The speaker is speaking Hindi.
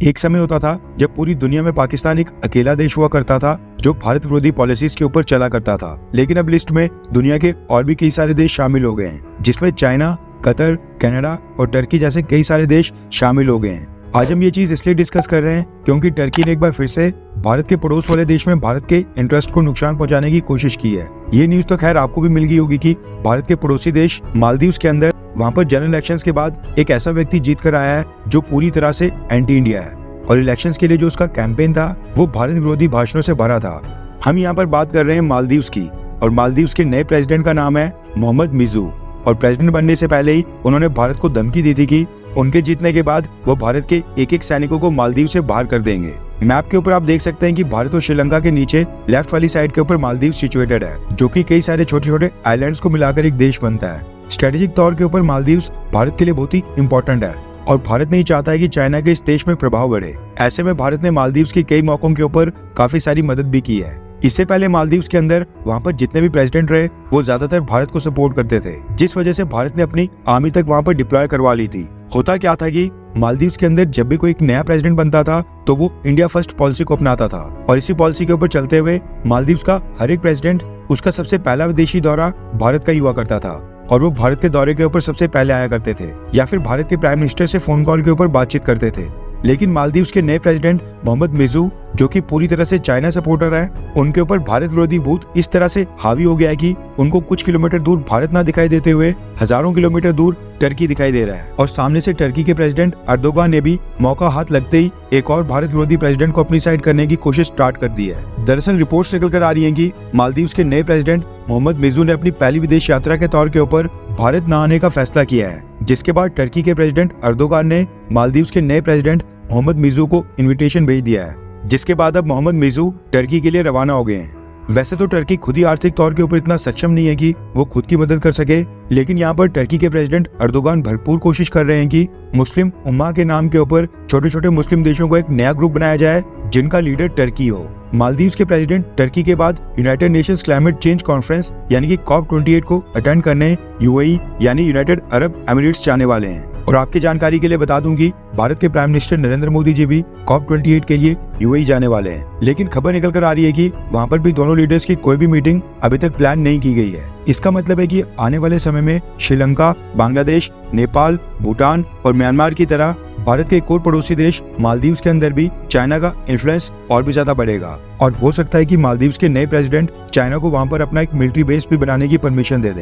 एक समय होता था जब पूरी दुनिया में पाकिस्तान एक अकेला देश हुआ करता था जो भारत विरोधी पॉलिसीज के ऊपर चला करता था। लेकिन अब लिस्ट में दुनिया के और भी कई सारे देश शामिल हो गए हैं, जिसमें चाइना, कतर, कनाडा और टर्की जैसे कई सारे देश शामिल हो गए हैं। आज हम ये चीज इसलिए डिस्कस कर रहे हैं क्योंकि टर्की ने एक बार फिर से भारत के पड़ोस वाले देश में भारत के इंटरेस्ट को नुकसान पहुंचाने की कोशिश की है। ये न्यूज तो खैर आपको भी मिल गई होगी कि भारत के पड़ोसी देश मालदीव्स के अंदर वहां पर जनरल इलेक्शंस के बाद एक ऐसा व्यक्ति जीत कर आया है जो पूरी तरह से एंटी इंडिया है और इलेक्शंस के लिए जो उसका कैंपेन था वो भारत विरोधी भाषणों से भरा था। हम यहाँ पर बात कर रहे हैं मालदीव्स की और मालदीव्स के नए प्रेसिडेंट का नाम है मोहम्मद मिजू। और प्रेसिडेंट बनने से पहले ही उन्होंने भारत को धमकी दी थी कि उनके जीतने के बाद वो भारत के एक एक सैनिकों को मालदीव से बाहर कर देंगे। मैप के ऊपर आप देख सकते हैं कि भारत और श्रीलंका के नीचे लेफ्ट वाली साइड के ऊपर मालदीव सिचुएटेड है, जो कि कई सारे छोटे छोटे आइलैंड्स को मिलाकर एक देश बनता है। स्ट्रेटेजिक तौर के ऊपर मालदीव्स भारत के लिए बहुत ही इंपॉर्टेंट है और भारत नहीं चाहता है कि चाइना के इस देश में प्रभाव बढ़े। ऐसे में भारत ने मालदीव्स की कई मौकों के ऊपर काफी सारी मदद भी की है। इससे पहले मालदीव्स के अंदर वहां पर जितने भी प्रेसिडेंट रहे वो ज्यादातर भारत को सपोर्ट करते थे, जिस वजह से भारत ने अपनी आर्मी तक वहां पर डिप्लॉय करवा ली थी। होता क्या था कि मालदीव्स के अंदर जब भी कोई एक नया प्रेसिडेंट बनता था तो वो इंडिया फर्स्ट पॉलिसी को अपनाता था और इसी पॉलिसी के ऊपर चलते हुए मालदीव्स का हर एक प्रेसिडेंट उसका सबसे पहला विदेशी दौरा भारत का ही हुआ करता था और वो भारत के दौरे के ऊपर सबसे पहले आया करते थे या फिर भारत के प्राइम मिनिस्टर से फोन कॉल के ऊपर बातचीत करते थे। लेकिन मालदीव्स के नए प्रेसिडेंट मोहम्मद मिजू, जो कि पूरी तरह से चाइना सपोर्टर है, उनके ऊपर भारत विरोधी भूत इस तरह से हावी हो गया है कि उनको कुछ किलोमीटर दूर भारत ना दिखाई देते हुए हजारों किलोमीटर दूर टर्की दिखाई दे रहा है। और सामने से टर्की के प्रेसिडेंट अर्दोगान ने भी मौका हाथ लगते ही एक और भारत विरोधी प्रेसिडेंट को अपनी साइड करने की कोशिश स्टार्ट कर दी है। दरअसल रिपोर्ट्स निकल कर आ रही है कि मालदीव्स के नए प्रेसिडेंट मोहम्मद मिजू ने अपनी पहली विदेश यात्रा के तौर के ऊपर भारत न आने का फैसला किया है, जिसके बाद टर्की के प्रेसिडेंट अर्दोगान ने मालदीव्स के नए प्रेसिडेंट मोहम्मद मिजू को इनविटेशन भेज दिया है, जिसके बाद अब मोहम्मद मिजू टर्की के लिए रवाना हो गए हैं। वैसे तो टर्की खुद ही आर्थिक तौर के ऊपर इतना सक्षम नहीं है कि वो खुद की मदद कर सके, लेकिन यहाँ पर टर्की के प्रेसिडेंट अर्दोगान भरपूर कोशिश कर रहे हैं कि मुस्लिम उम्मा के नाम के ऊपर छोटे छोटे मुस्लिम देशों को एक नया ग्रुप बनाया जाए जिनका लीडर टर्की हो। मालदीव्स के प्रेसिडेंट टर्की के बाद United Nations climate change conference यानी कि COP28 को अटेंड करने यूएई यानी यूनाइटेड अरब एमिरेट्स जाने वाले हैं। और आपकी जानकारी के लिए बता दूं कि भारत के प्राइम मिनिस्टर नरेंद्र मोदी जी भी COP28 के लिए यूएई जाने वाले हैं। लेकिन खबर निकल कर आ रही है कि वहां पर भी दोनों लीडर्स की कोई भी मीटिंग अभी तक प्लान नहीं की गई है। इसका मतलब है कि आने वाले समय में श्रीलंका, बांग्लादेश, नेपाल, भूटान और म्यांमार की तरह भारत के एक और पड़ोसी देश मालदीव्स के अंदर भी चाइना का इन्फ्लुएंस और भी ज्यादा बढ़ेगा और हो सकता है कि मालदीव्स के नए प्रेसिडेंट चाइना को वहां पर अपना एक मिलिट्री बेस भी बनाने की परमिशन दे दें।